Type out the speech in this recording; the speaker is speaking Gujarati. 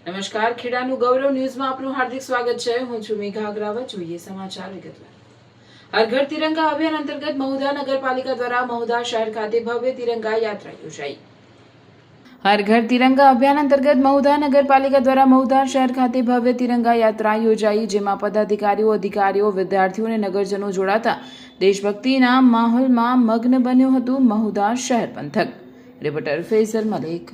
નમસ્કાર, ખેડાનું ગૌરવ ન્યૂઝમાં આપનું હાર્દિક સ્વાગત છે. હું છું મેઘા અગ્રવાલ. જોઈએ સમાચાર વિગતવાર. હર ઘર તિરંગા અભિયાન અંતર્ગત મહુધા નગરપાલિકા દ્વારા મહુધા શહેર ખાતે ભવ્ય તિરંગા યાત્રા યોજાઈ. હર ઘર તિરંગા અભિયાન અંતર્ગત મહુધા નગરપાલિકા દ્વારા મહુધા શહેર ખાતે ભવ્ય તિરંગા યાત્રા યોજાઈ, જેમાં પદાધિકારીઓ, અધિકારીઓ, વિદ્યાર્થીઓ અને નગરજનો જોડાતા દેશભક્તિના માહોલમાં મગ્ન બન્યું હતું મહુધા શહેર પંથક. રિપોર્ટર ફૈઝલ મલિક.